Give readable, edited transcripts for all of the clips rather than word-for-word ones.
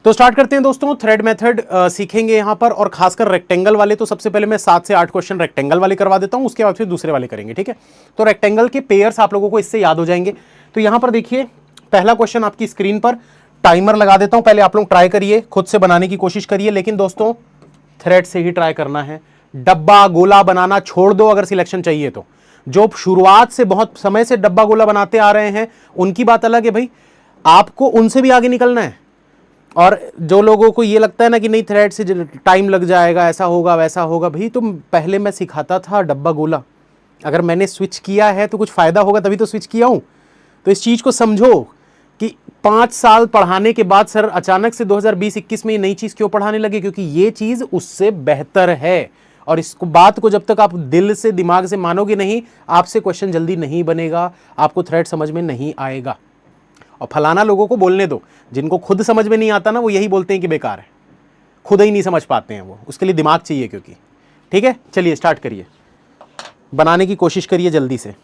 तो स्टार्ट करते हैं दोस्तों। थ्रेड मेथड सीखेंगे यहां पर, और खासकर रेक्टेंगल वाले। तो सबसे पहले मैं 7 से 8 क्वेश्चन रेक्टेंगल वाले करवा देता हूं, उसके बाद फिर दूसरे वाले करेंगे, ठीक है। तो रेक्टेंगल के पेयर्स आप लोगों को इससे याद हो जाएंगे। तो यहां पर देखिए पहला क्वेश्चन आपकी स्क्रीन पर, टाइमर लगा देता हूं, पहले आप लोग ट्राई करिए, खुद से बनाने की कोशिश करिए, लेकिन दोस्तों थ्रेड से ही ट्राई करना है। डब्बा गोला बनाना छोड़ दो अगर सिलेक्शन चाहिए तो। जो शुरुआत से बहुत समय से डब्बा गोला बनाते आ रहे हैं उनकी बात अलग है भाई, आपको उनसे भी आगे निकलना है। और जो लोगों को ये लगता है ना कि नहीं थ्रेड से टाइम लग जाएगा, ऐसा होगा वैसा होगा, भाई तो पहले मैं सिखाता था डब्बा गोला, अगर मैंने स्विच किया है तो कुछ फायदा होगा तभी तो स्विच किया हूं। तो इस चीज को समझो कि 5 साल पढ़ाने के बाद सर अचानक से 2020-21 में ये नई चीज क्यों पढ़ाने लगे, क्योंकि ये चीज उससे बेहतर है। और इसको बात को जब तक आप दिल से दिमाग से मानोगे नहीं, आपसे क्वेश्चन जल्दी नहीं बनेगा, आपको थ्रेड समझ में नहीं आएगा। और फलाना लोगों को बोलने दो, जिनको खुद समझ में नहीं आता ना वो यही बोलते हैं कि बेकार है, खुद ही नहीं समझ पाते हैं वो, उसके लिए दिमाग चाहिए क्योंकि। ठीक है, चलिए स्टार्ट करिए, बनाने की कोशिश करिए जल्दी से।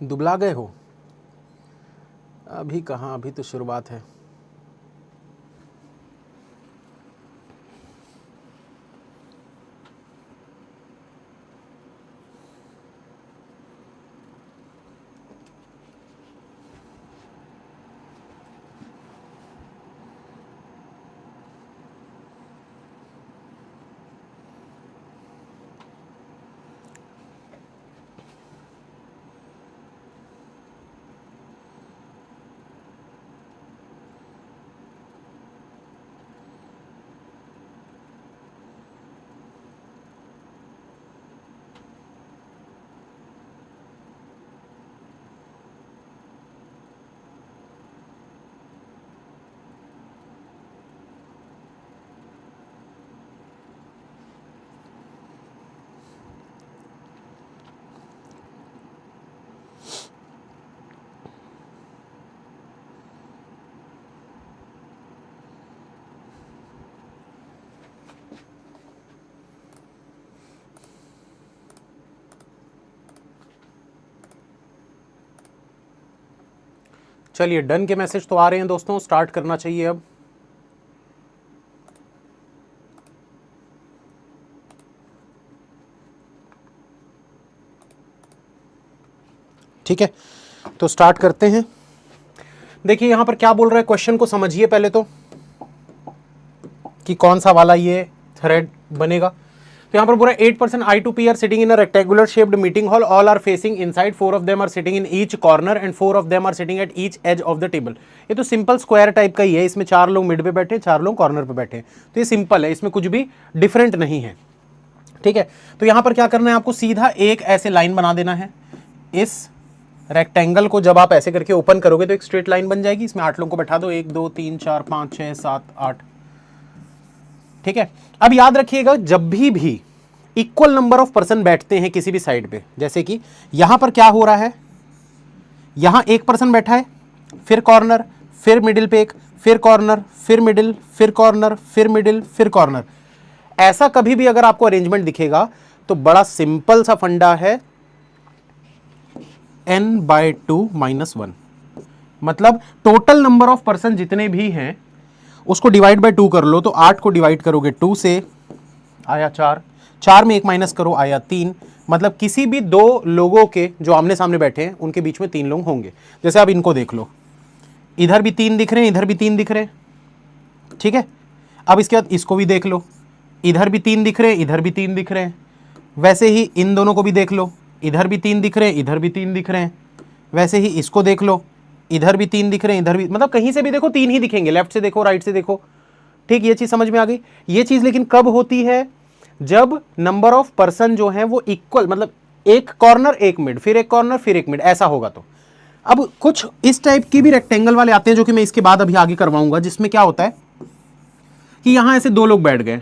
दुबला गए हो? अभी कहाँ, अभी तो शुरुआत है। चलिए डन के मैसेज तो आ रहे हैं दोस्तों, स्टार्ट करना चाहिए अब। ठीक है, तो स्टार्ट करते हैं। देखिए यहां पर क्या बोल रहा है, क्वेश्चन को समझिए पहले तो कि कौन सा वाला ये थ्रेड बनेगा। तो यहां पर पूरा 8% I2P are sitting in a rectangular shaped meeting hall, all are facing inside, 4 of them are sitting in each corner and 4 of them are sitting at each edge of the table। ये तो simple square type का ही है, इसमें 4 लोग mid पे बैठे, 4 लोग corner पे बैठे, तो ये सिंपल है, इसमें कुछ भी डिफरेंट नहीं है। ठीक है, तो यहां पर क्या करना है आपको, सीधा एक ऐसे लाइन बना देना है। इस रेक्टेंगल को जब आप ऐसे करके ओपन करोगे तो एक स्ट्रेट लाइन बन जाएगी, इसमें 8 लोगों को बैठा दो, 1 2 3 4 5 6 7 8। ठीक है, अब याद रखिएगा जब भी इक्वल नंबर ऑफ पर्सन बैठते हैं किसी भी साइड पे, जैसे कि यहां पर क्या हो रहा है, यहां एक पर्सन बैठा है, फिर कॉर्नर, फिर मिडिल पे एक, फिर कॉर्नर, फिर मिडिल, फिर कॉर्नर, फिर मिडिल, फिर कॉर्नर। ऐसा कभी भी अगर आपको अरेंजमेंट दिखेगा तो बड़ा सिंपल सा फंडा है, n/2 - 1, मतलब टोटल नंबर ऑफ पर्सन जितने भी हैं उसको डिवाइड बाय 2 कर लो। तो 8 को डिवाइड करोगे 2 से, आया 4, 4 में 1 माइनस करो, आया 3, मतलब किसी भी दो लोगों के जो आमने सामने बैठे हैं उनके बीच में 3 लोग होंगे। जैसे आप इनको देख लो, इधर भी 3 दिख रहे हैं, इधर भी 3 दिख रहे हैं, ठीक है। अब इसके बाद इसको भी देख लो, इधर भी 3 दिख रहे हैं, इधर भी 3 दिख रहे हैं। वैसे ही इन दोनों को भी देख लो, इधर भी 3 दिख रहे हैं, इधर भी 3 दिख रहे हैं। वैसे ही इसको देख लो, इधर भी 3 दिख रहे हैं, इधर भी, मतलब कहीं से भी देखो 3 ही दिखेंगे, लेफ्ट से देखो, राइट से देखो, ठीक। ये चीज समझ में आ गई। ये चीज लेकिन कब होती है? जब नंबर ऑफ पर्सन जो है वो इक्वल, मतलब एक कॉर्नर एक मिड, फिर एक कॉर्नर फिर एक मिड, ऐसा होगा। तो अब कुछ इस टाइप की भी रेक्टेंगल वाले आते हैं जो कि मैं इसके बाद अभी आगे करवाऊंगा, जिसमें क्या होता है कि यहां ऐसे 2 लोग बैठ गए,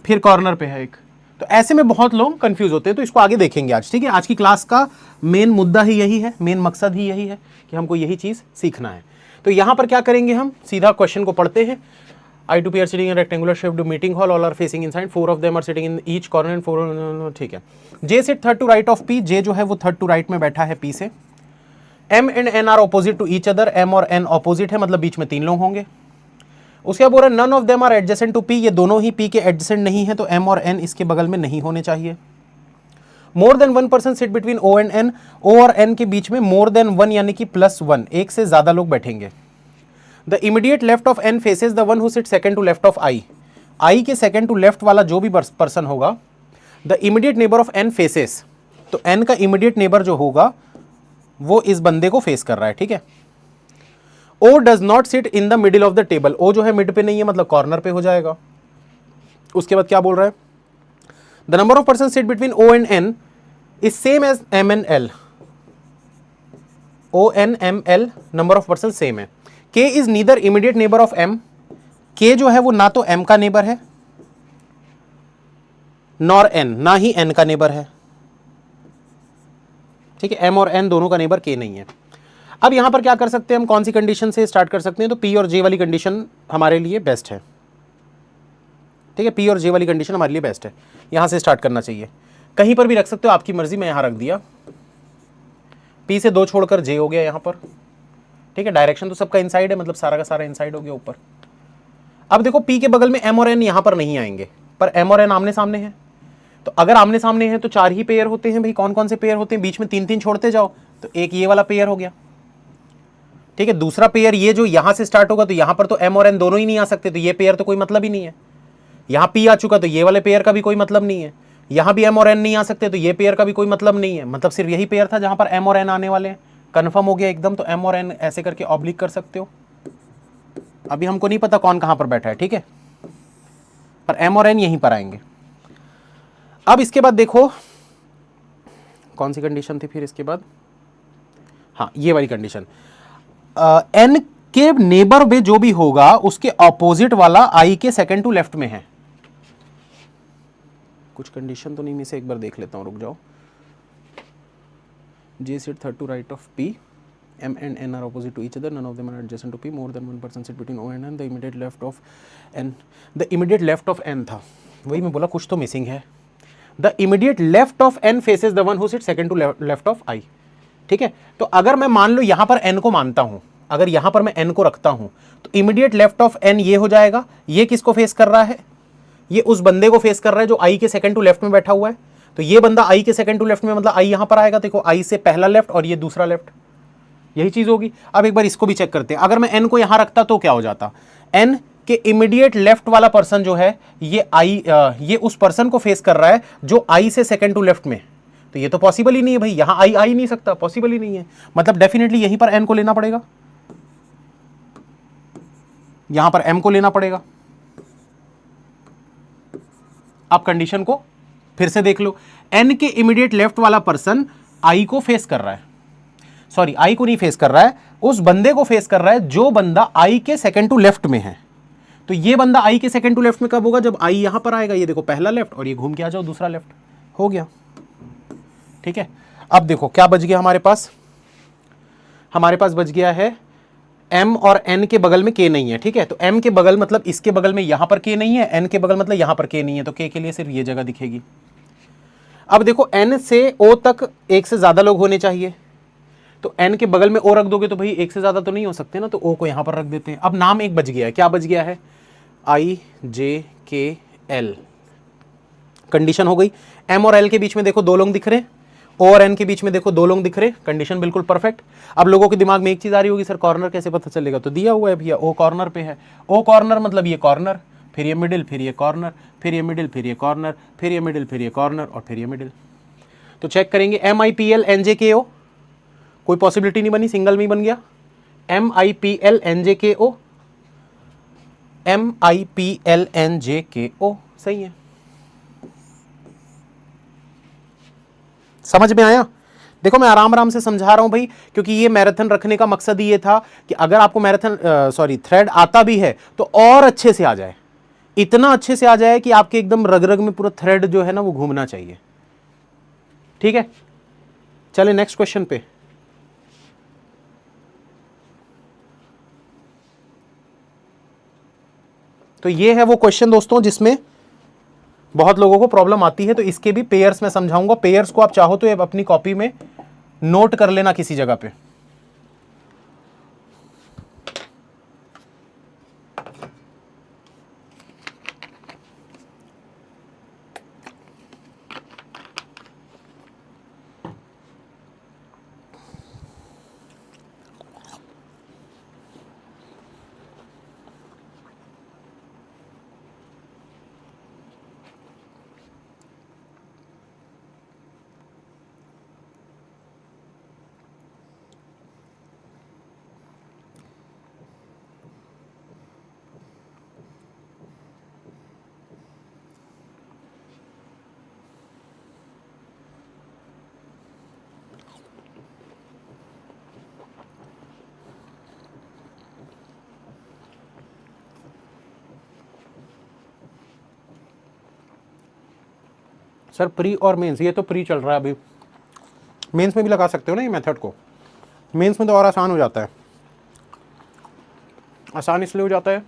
फिर कॉर्नर पे है एक, तो ऐसे में बहुत लोग कंफ्यूज होते हैं। तो इसको आगे देखेंगे आज, ठीक है। आज की क्लास का मेन मुद्दा ही यही है, मेन मकसद ही यही है कि हमको यही चीज सीखना है। तो यहां पर क्या करेंगे, हम सीधा क्वेश्चन को पढ़ते हैं। I2 P are sitting in rectangular shaped meeting hall, all are facing inside, 4 of them are sitting in each corner and 4, ठीक है। J sit third to right of P, J जो है वो थर्ड टू राइट में बैठा है P से। M and N are opposite to each other, M और N opposite है, मतलब बीच में 3 लोग होंगे। उसके बाद बोल रहा है none of them are adjacent to P, ये दोनों ही P के adjacent नहीं है, तो M और N इसके बगल में नहीं होने चाहिए। More than one person sit between O and N, O और N के बीच में more than one यानी कि +1, एक से ज्यादा लोग बैठेंगे। The immediate left of N faces the one who sits second to left of I. I के second to left वाला जो भी पर्सन होगा, the immediate neighbor of N faces, तो N का immediate neighbor जो होगा वो इस बंदे को फेस कर रहा है, ठीक है। O does not sit in the middle of the table, O जो है मिड पे नहीं है, मतलब कॉर्नर पे हो जाएगा। उसके बाद क्या बोल रहा है, the number of persons sit between O and N is same as M and L. O N M L number of persons same है। K is neither immediate neighbor of M, K जो है वो ना तो M का neighbour है nor N, ना ही N का नेबर है, ठीक है। M और N दोनों का नेबर K नहीं है। अब यहां पर क्या कर सकते हैं हम, कौन सी कंडीशन से स्टार्ट कर सकते हैं, तो P और J वाली कंडीशन हमारे लिए बेस्ट है, ठीक है। P और J वाली कंडीशन हमारे लिए बेस्ट है, यहां से स्टार्ट करना चाहिए। कहीं पर भी रख सकते हो, आपकी मर्जी, मैं यहां रख दिया। P से 2 छोड़कर J हो गया यहां पर, ठीक है। डायरेक्शन तो सबका इनसाइड है, मतलब सारा का सारा इनसाइड हो गया ऊपर। अब देखो P के बगल में M और N यहां पर नहीं आएंगे, पर M और N आमने सामने हैं, तो अगर आमने सामने हैं तो 4 ही पेयर होते हैं भाई। कौन कौन से पेयर होते हैं, बीच में 3-3 छोड़ते जाओ, तो एक ये वाला पेयर हो गया, ठीक है। दूसरा पेयर ये जो यहां से स्टार्ट होगा, तो यहां पर तो M और N दोनों ही नहीं आ सकते, तो ये पेयर तो कोई मतलब ही नहीं है। यहां P आ चुका, तो ये वाले पेयर का भी कोई मतलब नहीं है। यहां भी M और N नहीं आ सकते, तो ये पेयर का भी कोई मतलब नहीं है। मतलब सिर्फ यही पेयर था जहां पर M और N आने वाले हैं, कन्फर्म हो गया एकदम। तो M और N ऐसे करके ऑब्लिक कर सकते हो। अभी हमको नहीं पता कौन कहां पर बैठा है, ठीक है, पर M और N यहीं पर आएंगे। अब इसके बाद देखो कौन सी कंडीशन थी फिर इसके बाद, हाँ ये वाली कंडीशन, N के नेबर में जो भी होगा उसके ऑपोजिट वाला I के सेकंड टू लेफ्ट में है। कुछ कंडीशन तो नहीं, मैं से एक बार देख लेता हूं, रुक जाओ। J sit third to right of P, M and N are opposite to each other, none of them are adjacent to P, more than one person sit between O and N, the immediate left of N, the immediate left of N था, वही मैं बोला कुछ तो missing है। The immediate left of N faces the one who sits second to left of I, ठीक है। तो अगर मैं मान लो यहां पर N को मानता हूं, अगर यहां पर मैं N को रखता हूं, तो immediate left of N ये हो जाएगा। ये किसको फेस कर रहा है, ये उस बंदे को फेस कर रहा है जो I के सेकंड टू लेफ्ट में बैठा हुआ है। तो ये बंदा I के सेकंड टू लेफ्ट में, मतलब I यहां पर आएगा, देखो I से पहला लेफ्ट और ये दूसरा लेफ्ट, यही चीज होगी। अब एक बार इसको भी चेक करते हैं, अगर मैं N को यहां रखता तो क्या हो जाता, N के इमीडिएट लेफ्ट वाला पर्सन जो है ये उस पर्सन को फेस कर रहा है जो I से सेकंड टू लेफ्ट में, तो ये तो पॉसिबल ही नहीं है भाई, यहां I आ ही नहीं सकता, पॉसिबल ही नहीं है। मतलब डेफिनेटली यहीं पर N को लेना पड़ेगा, यहां पर M को लेना पड़ेगा। अब कंडीशन को फिर से देख लो, N के इमीडिएट लेफ्ट वाला पर्सन I को फेस कर रहा है, सॉरी I को नहीं फेस कर रहा है, उस बंदे को फेस कर रहा है जो बंदा I के सेकंड टू लेफ्ट में है। तो ये बंदा I के सेकंड टू लेफ्ट में कब होगा, जब I यहां पर आएगा, ये देखो पहला लेफ्ट और ये घूम के आ जाओ दूसरा लेफ्ट, हो गया, ठीक है। अब देखो क्या बच गया हमारे पास, हमारे पास बच गया है M और N के बगल में K नहीं है, ठीक है। तो M के बगल मतलब इसके बगल में यहां पर K नहीं है, N के बगल मतलब यहां पर K नहीं है, तो K के लिए सिर्फ ये जगह दिखेगी। अब देखो N से O तक एक से ज्यादा लोग होने चाहिए, तो N के बगल में O रख दोगे तो भाई एक से ज्यादा तो नहीं हो सकते ना, तो O को यहां पर रख देते हैं। अब नाम एक बच गया है, क्या बच गया है, I J K L, condition हो गई। एम और एल के बीच में देखो 2 लोग दिख रहे हैं, ओ और एन के बीच में देखो 2 लोग दिख रहे हैं, कंडीशन बिल्कुल परफेक्ट। अब लोगों के दिमाग में एक चीज आ रही होगी, सर कॉर्नर कैसे पता चलेगा? तो दिया हुआ है भैया, ओ कॉर्नर पे है, ओ कॉर्नर मतलब ये कॉर्नर, फिर ये मिडिल, फिर ये कॉर्नर, फिर ये मिडिल, फिर ये कॉर्नर, फिर ये मिडिल, फिर ये कॉर्नर और फिर ये मिडिल। तो चेक करेंगे M I P L N J K O, कोई पॉसिबिलिटी नहीं बनी, सिंगल में ही बन गया। M I P L N J K O, M I P L N J K O, सही है। समझ में आया? देखो मैं आराम आराम से समझा रहा हूं भाई, क्योंकि ये मैराथन रखने का मकसद ही ये था कि अगर आपको मैराथन थ्रेड आता भी है तो और अच्छे से आ जाए, इतना अच्छे से आ जाए कि आपके एकदम रग रग में पूरा थ्रेड जो है ना वो घूमना चाहिए। ठीक है, चले नेक्स्ट क्वेश्चन पे। तो ये है वो क्वेश्चन दोस्तों जिसमें बहुत लोगों को प्रॉब्लम आती है, तो इसके भी पेयर्स मैं समझाऊंगा। पेयर्स को आप चाहो तो अपनी कॉपी में नोट कर लेना किसी जगह पे। सर प्री और मेंस, ये तो प्री चल रहा है अभी, मेंस में भी लगा सकते हो ना ये मेथड को। मेंस में तो और आसान हो जाता है। आसान इसलिए हो जाता है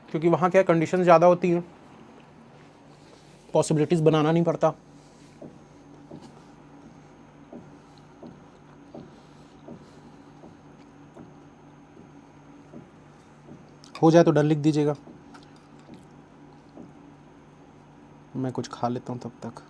क्योंकि वहाँ क्या कंडीशन ज़्यादा होती हैं, पॉसिबिलिटीज़ बनाना नहीं पड़ता। हो जाए तो डन लिख दीजिएगा, मैं कुछ खा लेता हूँ तब तक।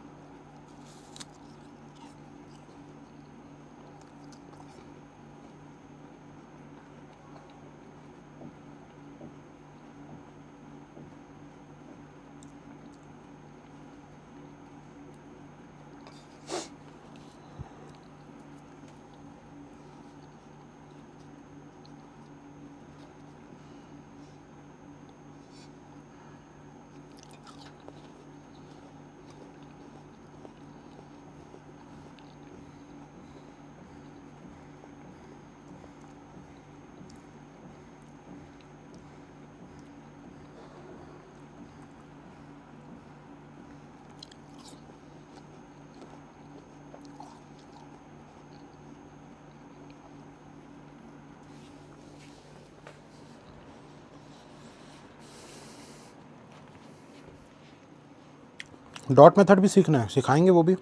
डॉट मेथड भी सीखना है, सिखाएंगे वो भी।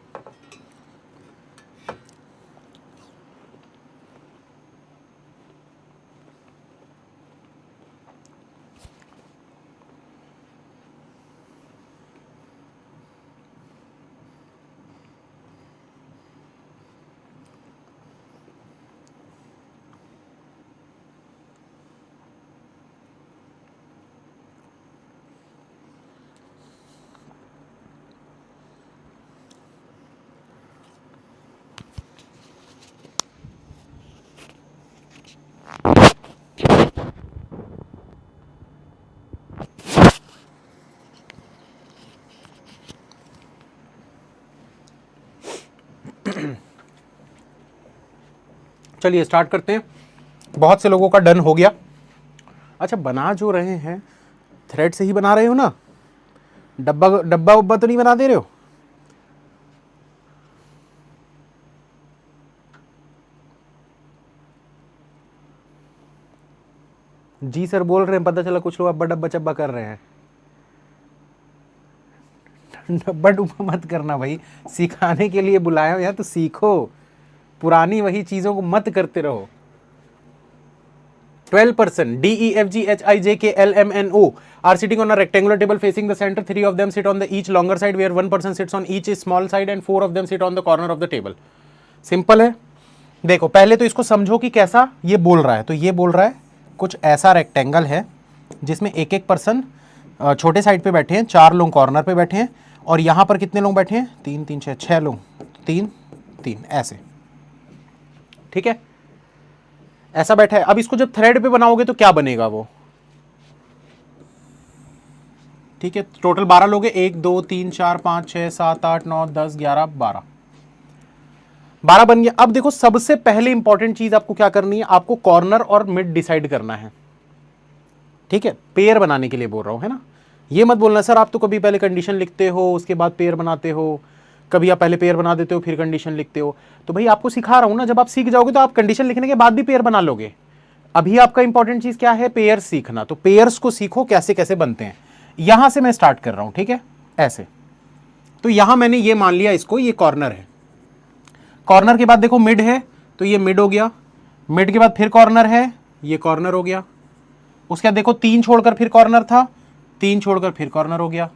चलिए स्टार्ट करते हैं। बहुत से लोगों का डन हो गया। अच्छा बना जो रहे हैं थ्रेड से ही बना रहे हो ना, डब्बा डब्बा उब्बा तो नहीं बना दे रहे हो? जी सर बोल रहे हैं, पता चला कुछ लोग अब्बा डब्बा चब्बा कर रहे हैं। डब्बा डुब्बा मत करना भाई, सिखाने के लिए बुलाया हो यार, तो सीखो, पुरानी वही चीजों को मत करते रहो। 12%, D, E, F, G, H, I, J, K, L, M, N, O are sitting on a rectangular table facing the center. 3 of them sit on the each longer side where 1 person sits on each small side and 4 of them sit on the corner of the table. Simple है। देखो पहले तो इसको समझो कि कैसा ये बोल रहा है। तो ये बोल रहा है कुछ ऐसा रेक्टेंगल है जिसमें एक एक पर्सन छोटे साइड पे बैठे हैं, 4 लोग कॉर्नर पे बैठे हैं, और यहां पर कितने लोग बैठे हैं? 3 3 6 लोग, 3 3 ऐसे, ठीक है, ऐसा बैठा है। अब इसको जब थ्रेड पे बनाओगे तो क्या बनेगा वो, ठीक है। टोटल 12 लोग हैं, 1 2 3 4 5 6 7 8 9 10 11 12 12 बन गया। अब देखो सबसे पहले इंपॉर्टेंट चीज आपको क्या करनी है, आपको कॉर्नर और मिड डिसाइड करना है, ठीक है। पेयर बनाने के लिए बोल रहा हूं, है ना। ये मत बोलना सर आप तो कभी पहले कंडीशन लिखते हो उसके बाद पेयर बनाते हो, कभी आप पहले पेयर बना देते हो फिर कंडीशन लिखते हो। तो भाई आपको सिखा रहा हूं ना, जब आप सीख जाओगे तो आप कंडीशन लिखने के बाद भी पेयर बना लोगे। अभी आपका इंपॉर्टेंट चीज क्या है, पेयर सीखना। तो पेयर्स को सीखो कैसे कैसे बनते हैं। यहां से मैं स्टार्ट कर रहा हूं, ठीक है, ऐसे। तो यहां मैंने ये मान लिया इसको, ये कॉर्नर है। कॉर्नर के बाद देखो मिड है, तो ये मिड हो गया। मिड के बाद फिर कॉर्नर है, ये कॉर्नर हो गया। उसके बाद देखो 3 छोड़कर फिर कॉर्नर था, 3 छोड़कर फिर कॉर्नर हो गया।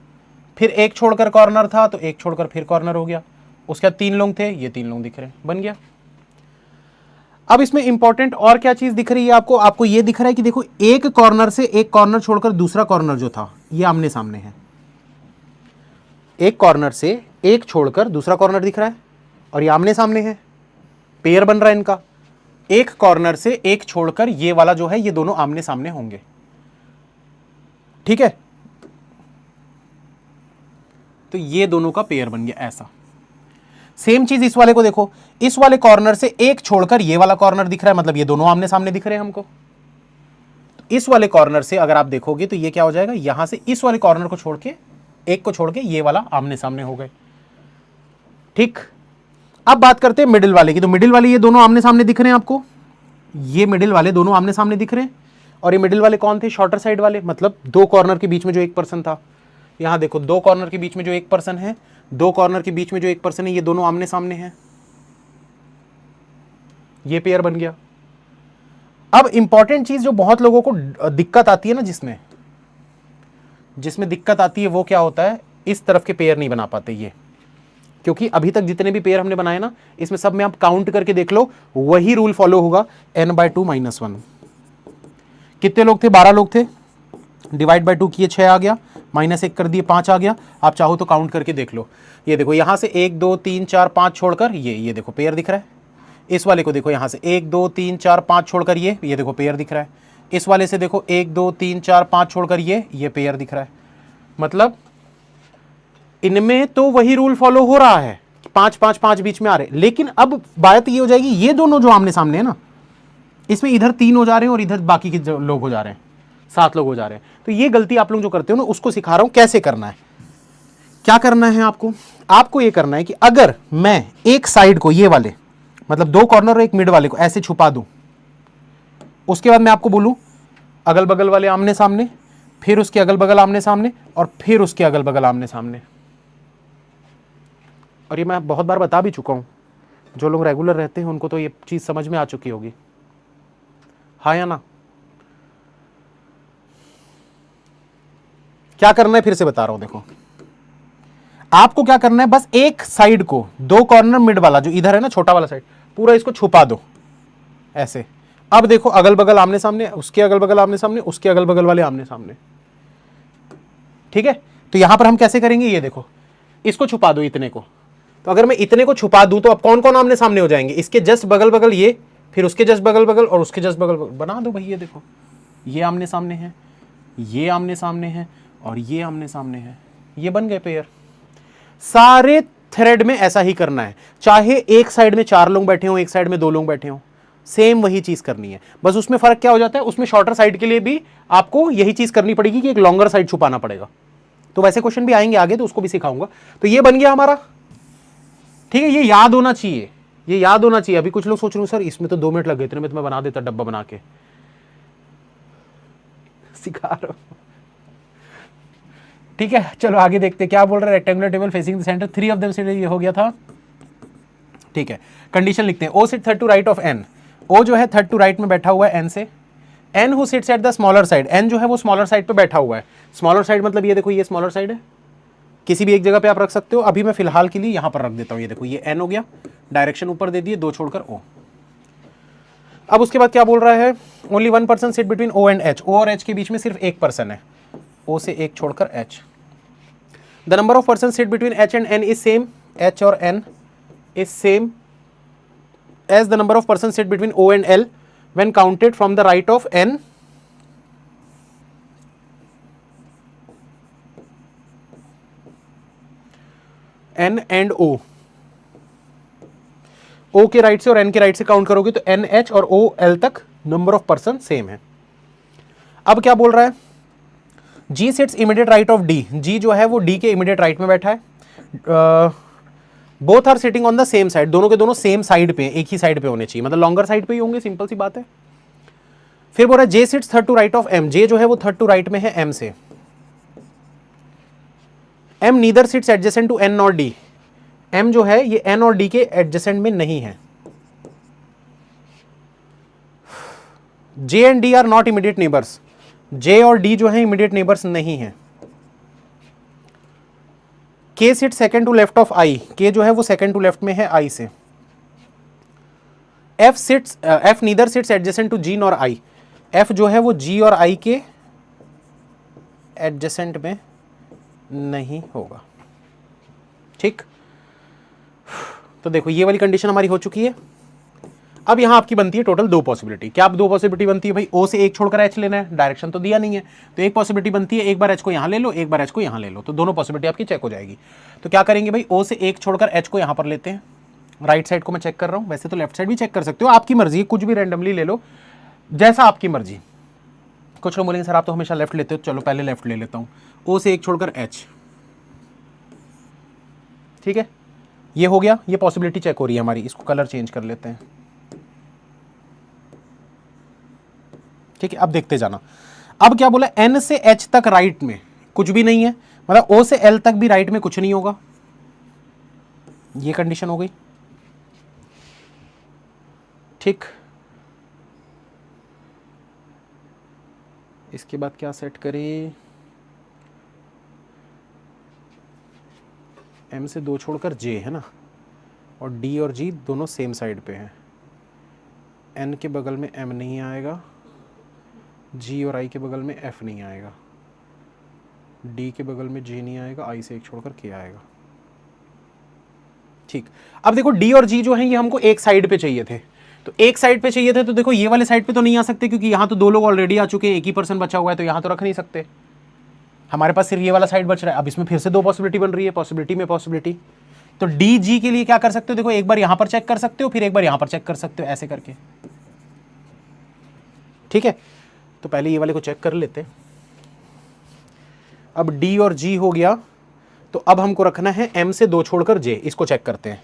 फिर 1 छोड़कर कॉर्नर था तो 1 छोड़कर फिर कॉर्नर हो गया। उसके बाद 3 लोग थे, ये 3 लोग दिख रहे हैं, बन गया। अब इसमें इंपॉर्टेंट और क्या चीज दिख रही है आपको, आपको ये दिख रहा है कि देखो एक कॉर्नर से एक कॉर्नर छोड़कर दूसरा कॉर्नर जो था ये आमने सामने है। एक कॉर्नर से एक छोड़कर दूसरा कॉर्नर दिख रहा है और ये आमने सामने है, पेयर बन रहा है इनका। एक कॉर्नर से एक छोड़कर ये वाला जो है ये दोनों आमने सामने होंगे, ठीक है। तो ये दोनों का पेयर बन गया ऐसा। सेम चीज इस वाले को देखो, इस वाले कॉर्नर से एक छोड़कर ये वाला कॉर्नर दिख रहा है, मतलब ये दोनों आमने सामने दिख रहे हैं हमको। तो इस वाले कॉर्नर से अगर आप देखोगे तो ये क्या हो जाएगा, यहां से इस वाले कॉर्नर को छोड़ के, एक को छोड़ के ये वाला आमने सामने हो गए, ठीक। अब बात करते हैं मिडिल वाले की। तो मिडिल वाले ये दोनों आमने सामने दिख रहे हैं आपको, ये मिडिल वाले दोनों आमने सामने दिख रहे हैं। और ये मिडिल वाले कौन थे, शॉर्टर साइड वाले, मतलब 2 कॉर्नर के बीच में जो एक पर्सन था। यहां देखो 2 कॉर्नर के बीच में जो एक पर्सन है, 2 कॉर्नर के बीच में जो एक पर्सन है, ये दोनों आमने सामने हैं, ये पेयर बन गया। अब इंपॉर्टेंट चीज जो बहुत लोगों को दिक्कत आती है ना, जिसमें दिक्कत आती है वो क्या होता है, इस तरफ के पेयर नहीं बना पाते ये। क्योंकि अभी तक जितने भी पेयर हमने बनाए ना, इसमें सब में आप काउंट करके देख लो, वही रूल फॉलो होगा, n/2 - 1। कितने लोग थे, 12 लोग थे, डिवाइड बाय 2 किए 6 आ गया, -1 कर दिए 5 आ गया। आप चाहो तो काउंट करके देख लो। ये देखो यहां से 1 2 3 4 5 छोड़कर ये देखो पेयर दिख रहा है। इस वाले को देखो यहां से 1 2 3 4 5 छोड़कर ये देखो पेयर दिख रहा है। इस वाले से देखो 1 2 3 4 5 छोड़कर ये पेयर दिख रहा है। मतलब इनमें तो वही रूल फॉलो हो रहा है, 5 5 5 बीच में आ रहे। लेकिन अब बात ये हो जाएगी, ये दोनों जो आमने सामने है ना, इसमें इधर 3 हो जा रहे हैं और इधर बाकी के लोग हो जा रहे हैं, 7 लोग हो जा रहे हैं। तो ये गलती आप लोग जो करते हो ना, उसको सिखा रहा हूं कैसे करना है। क्या करना है आपको ये करना है कि अगर मैं एक साइड को, ये वाले मतलब 2 कॉर्नर और एक मिड वाले को ऐसे छुपा दूं, उसके बाद मैं आपको बोलूं अगल बगल वाले आमने सामने, फिर उसके अगल बगल आमने सामने, और फिर उसके अगल बगल आमने सामने। और ये मैं बहुत बार बता भी चुका हूं, जो लोग रेगुलर रहते हैं उनको तो ये चीज समझ में आ चुकी होगी, हाँ या ना। क्या करना है फिर से बता रहा हूं, देखो आपको क्या करना है, बस एक साइड को, 2 कॉर्नर मिड वाला जो इधर है ना, छोटा वाला साइड, पूरा इसको छुपा दो ऐसे। अब देखो अगल बगल आमने सामने, उसके अगल बगल आमने सामने, उसके अगल बगल वाले आमने सामने, ठीक है। तो यहां पर हम कैसे करेंगे, ये देखो इसको छुपा दो इतने को। तो अगर मैं इतने को छुपा दूं तो अब कौन कौन आमने सामने हो जाएंगे, इसके जस्ट बगल बगल ये, फिर उसके जस्ट बगल बगल और उसके जस्ट बगल बगल बना दो भाई। ये देखो ये आमने सामने है, ये आमने सामने है और ये आमने सामने है, ये बन गए पेयर। सारे थ्रेड में ऐसा ही करना है, चाहे एक साइड में 4 लोग बैठे हो, एक साइड में 2 लोग बैठे हो, सेम वही चीज करनी है। बस उसमें फर्क क्या हो जाता है, उसमें शॉर्टर साइड के लिए भी आपको यही चीज करनी पड़ेगी कि एक लॉन्गर साइड छुपाना पड़ेगा। तो वैसे क्वेश्चन भी आएंगे आगे, तो उसको भी सिखाऊंगा। तो ये बन गया हमारा, ठीक है। ये याद होना चाहिए, ये याद होना चाहिए। अभी कुछ लोग सोच रहे हो सर इसमें तो 2 मिनट लग गए, इतने में तो मैं बना देता डब्बा बना के, सिखा रहा हूं, ठीक है। चलो आगे देखते क्या बोल रहा है। Rectangular table facing the centre, 3 of them sit, ये हो गया था, ठीक है। कंडीशन लिखते हैं, O sit third to right of N. O जो है थर्ड टू राइट में बैठा हुआ है एन से, N who sits at the smaller side, N जो है वो स्मॉलर साइड पे बैठा हुआ है। स्मॉलर साइड मतलब ये देखो, ये स्मॉलर साइड है, किसी भी एक जगह पे आप रख सकते हो। अभी मैं फिलहाल के लिए यहां पर रख देता हूं, ये देखो ये एन हो गया, डायरेक्शन ऊपर दे दिए, 2 छोड़कर ओ। अब उसके बाद क्या बोल रहा है, only 1 person sit between O and H, O और एच के बीच में सिर्फ एक पर्सन है, ओ से एक छोड़कर H. The number of person sit between H and N is same, H और N is same as the number of person sit between O and L when counted from the right of N N and O. O के राइट से और N के राइट से count करोगे तो एन एच और ओ एल तक नंबर ऑफ पर्सन सेम है। अब क्या बोल रहा है, G sits immediate right of D, G जो है वो डी के इमीडिएट राइट में बैठा है। Both are sitting on the same side, दोनों के दोनों सेम साइड पे, एक ही साइड पे होने चाहिए, मतलब लॉन्गर साइड पे ही होंगे, सिंपल सी बात है। फिर बोल रहा है J sits third to right of M, J जो है वो थर्ड टू राइट में है एम से। M neither sits adjacent to N not D, M जो है ये एन और डी के एडजेसेंट में नहीं है। J and D are not immediate neighbours, J और डी जो है इमीडिएट नेबर्स नहीं है। K sit second to left of I, K जो है वो सेकंड टू लेफ्ट में है आई से। F sits, F neither sits adjacent to G nor I, F जो है वो जी और आई के एडजेसेंट में नहीं होगा। ठीक, तो देखो ये वाली कंडीशन हमारी हो चुकी है। अब यहां आपकी बनती है टोटल 2 पॉसिबिलिटी। क्या आप 2 पॉसिबिलिटी बनती है भाई, ओ से एक छोड़कर एच लेना है, डायरेक्शन तो दिया नहीं है, तो एक पॉसिबिलिटी बनती है एक बार एच को यहां ले लो, एक बार एच को यहां ले लो, तो दोनों पॉसिबिलिटी आपकी चेक हो जाएगी। तो क्या करेंगे भाई, ओ से एक छोड़कर एच को यहां पर लेते हैं, राइट साइड को मैं चेक कर रहा हूं, वैसे तो लेफ्ट साइड भी चेक कर सकते हो, आपकी मर्जी, कुछ भी रैंडमली ले लो, जैसा आपकी मर्जी। कुछ लोग बोलेंगे सर आप तो हमेशा लेफ्ट लेते हो, चलो पहले लेफ्ट ले लेता हूं, ओ से एक छोड़कर एच, ठीक है, ये हो गया, ये पॉसिबिलिटी चेक हो रही है हमारी। इसको कलर चेंज कर लेते हैं, ठीक है। अब देखते जाना, अब क्या बोला, एन से एच तक राइट में कुछ भी नहीं है, मतलब ओ से एल तक भी राइट में कुछ नहीं होगा, ये कंडीशन हो गई, ठीक। इसके बाद क्या सेट करें, एम से 2 छोड़कर जे है ना, और डी और जी दोनों सेम साइड पे हैं, एन के बगल में एम नहीं आएगा, जी और आई के बगल में एफ नहीं आएगा, डी के बगल में जी नहीं आएगा, आई से एक छोड़कर के आएगा, ठीक। अब देखो डी और जी जो है ये हमको एक साइड पे चाहिए थे, तो एक साइड पे चाहिए थे, तो देखो ये वाले साइड पे तो नहीं आ सकते, क्योंकि यहां तो 2 लोग ऑलरेडी आ चुके हैं, एक ही पर्सन बचा हुआ है, तो यहां तो रख नहीं सकते, हमारे पास सिर्फ ये वाला साइड बच रहा है। अब इसमें फिर से 2 पॉसिबिलिटी बन रही है, पॉसिबिलिटी में पॉसिबिलिटी, तो डी जी के लिए क्या कर सकते हो, देखो एक बार यहां पर चेक कर सकते हो, फिर एक बार यहां पर चेक कर सकते हो, ऐसे करके, ठीक है। तो पहले ये वाले को चेक कर लेते हैं। अब डी और जी हो गया, तो अब हमको रखना है एम से 2 छोड़कर जे, इसको चेक करते हैं।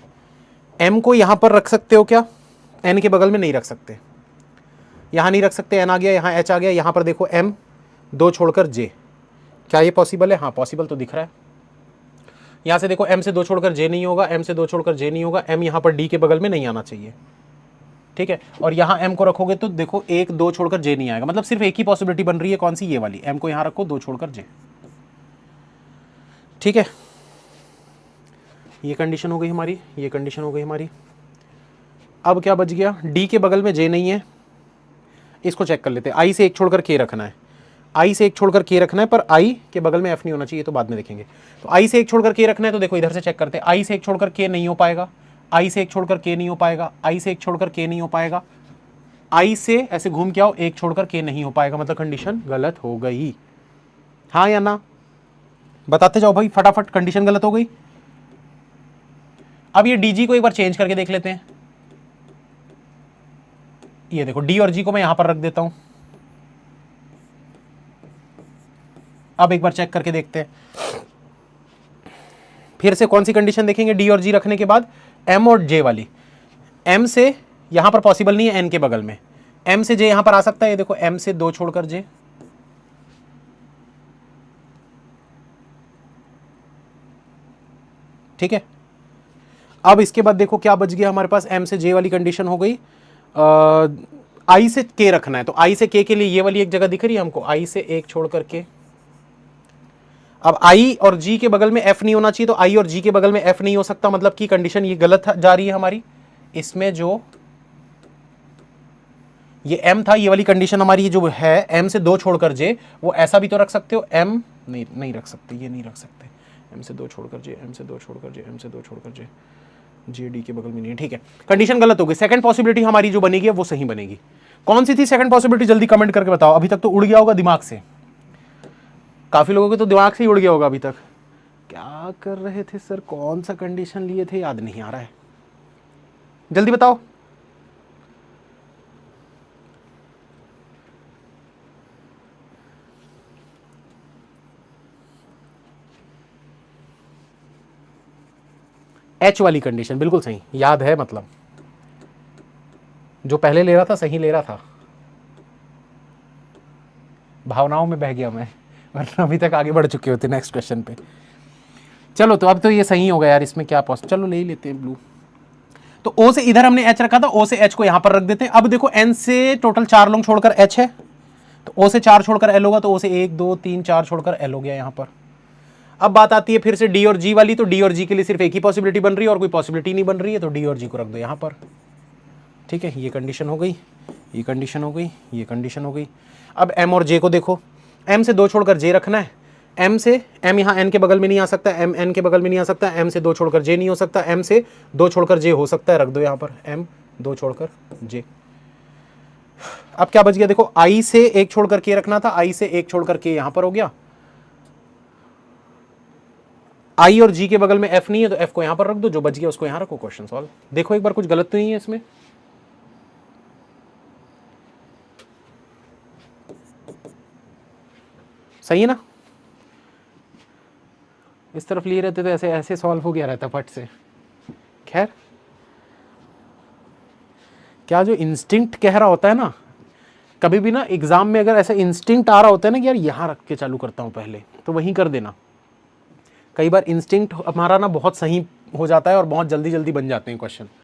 एम को यहां पर रख सकते हो क्या, एन के बगल में नहीं रख सकते, यहां नहीं रख सकते, एन आ गया, यहां एच आ गया, यहां पर देखो एम 2 छोड़कर जे, क्या ये पॉसिबल है, हाँ पॉसिबल तो दिख रहा है। यहां से देखो एम से 2 छोड़कर जे नहीं होगा, एम से 2 छोड़कर जे नहीं होगा, एम यहां पर डी के बगल में नहीं आना चाहिए, ठीक है। और यहां एम को रखोगे तो देखो 1 2 छोड़कर जे नहीं आएगा, मतलब सिर्फ एक ही पॉसिबिलिटी बन रही है, कौन सी, ये वाली, एम को यहां रखो 2 छोड़कर जे, ठीक है। ये कंडीशन हो गई हमारी, ये कंडीशन हो गई हमारी। अब क्या बच गया, डी के बगल में जे नहीं है, इसको चेक कर लेते हैं। आई से एक छोड़कर के रखना है, आई से एक छोड़कर के रखना है, पर आई के बगल में एफ नहीं होना चाहिए, तो बाद में देखेंगे। तो आई से एक छोड़कर के रखना है, तो देखो इधर से चेक करते हैं, आई से एक छोड़कर के नहीं हो पाएगा, आई से एक छोड़कर के नहीं हो पाएगा, आई से एक छोड़कर के नहीं हो पाएगा, आई से ऐसे घूम के आओ, एक छोड़कर के नहीं हो पाएगा, मतलब कंडीशन गलत हो गई, हाँ या ना, बताते जाओ भाई फटाफट, कंडीशन गलत हो गई। अब ये डीजी को एक बार चेंज करके देख लेते हैं, ये देखो डी और जी को मैं यहां पर रख देता हूं, अब एक बार चेक करके देखते हैं, फिर से कौन सी कंडीशन देखेंगे डी और जी रखने के बाद, एम और जे वाली। एम से यहां पर पॉसिबल नहीं है, एन के बगल में, एम से जे यहां पर आ सकता है, ये देखो एम से 2 छोड़कर जे, ठीक है। अब इसके बाद देखो क्या बच गया हमारे पास, एम से जे वाली कंडीशन हो गई, आई से के रखना है, तो आई से के लिए ये वाली एक जगह दिख रही है हमको, आई से एक छोड़ करके। अब आई और जी के बगल में एफ नहीं होना चाहिए, तो आई और जी के बगल में एफ नहीं हो सकता, मतलब की कंडीशन ये गलत जा रही है हमारी। इसमें जो ये एम था, ये वाली कंडीशन हमारी जो है एम से 2 छोड़कर जे, वो ऐसा भी तो रख सकते हो, एम नहीं रख सकते, ये नहीं रख सकते, एम से 2 छोड़कर जे, एम से 2 छोड़कर जे, एम से 2 छोड़कर जे, जे डी के बगल में नहीं है, ठीक है, कंडीशन गलत हो गई। सेकंड पॉसिबिलिटी हमारी जो बनेगी वो सही बनेगी। कौन सी थी सेकंड पॉसिबिलिटी, जल्दी कमेंट करके बताओ। अभी तक तो उड़ गया होगा दिमाग से, काफी लोगों के तो दिमाग से ही उड़ गया होगा अभी तक। क्या कर रहे थे सर, कौन सा कंडीशन लिए थे, याद नहीं आ रहा है, जल्दी बताओ। एच वाली कंडीशन बिल्कुल सही, याद है, मतलब जो पहले ले रहा था सही ले रहा था, भावनाओं में बह गया मैं, वरना अभी तक आगे बढ़ चुके होते नेक्स्ट क्वेश्चन पे। चलो तो अब तो ये सही हो गया यार, इसमें क्या पॉसिबल, चलो ले ही लेते हैं ब्लू। तो ओ से इधर हमने एच रखा था, ओ से एच को यहां पर रख देते हैं। अब देखो एन से टोटल 4 लोग छोड़कर एच है, तो ओ से 4 छोड़कर एल होगा, तो ओ से 1 2 3 4 छोड़कर एल हो गया यहां पर। अब बात आती है फिर से डी और जी वाली, तो डी और जी के लिए सिर्फ एक ही पॉसिबिलिटी बन रही है और कोई पॉसिबिलिटी नहीं बन रही है, तो डी और जी को रख दो यहां पर, ठीक है। ये कंडीशन हो गई, ये कंडीशन हो गई, ये कंडीशन हो गई। अब एम और जे को देखो, एम से 2 छोड़कर जे रखना है, एम से एम यहाँ एन के बगल में नहीं आ सकता, एम एन के बगल में नहीं आ सकता, एम से 2 छोड़कर जे नहीं हो सकता, एम से 2 छोड़कर जे हो सकता है, रख दो यहाँ पर एम 2 छोड़कर जे। अब क्या बच गया देखो, आई से 1 छोड़कर के रखना था, आई से 1 छोड़कर के यहाँ पर हो गया, आई और जी के बगल में एफ नहीं है, तो एफ को यहाँ पर रख दो, जो बच गया उसको यहाँ रखो, क्वेश्चन सॉल्व। देखो एक बार कुछ गलत तो नहीं है इसमें, सही है ना। इस तरफ लिए रहते तो ऐसे ऐसे सॉल्व हो गया रहता फट से। खैर, क्या जो इंस्टिंक्ट कह रहा होता है ना, कभी भी ना एग्जाम में अगर ऐसा इंस्टिंक्ट आ रहा होता है ना कि यार यहाँ रख के चालू करता हूँ पहले, तो वहीं कर देना। कई बार इंस्टिंक्ट हमारा ना बहुत सही हो जाता है और बहुत जल्दी जल्दी बन जाते हैं क्वेश्चन।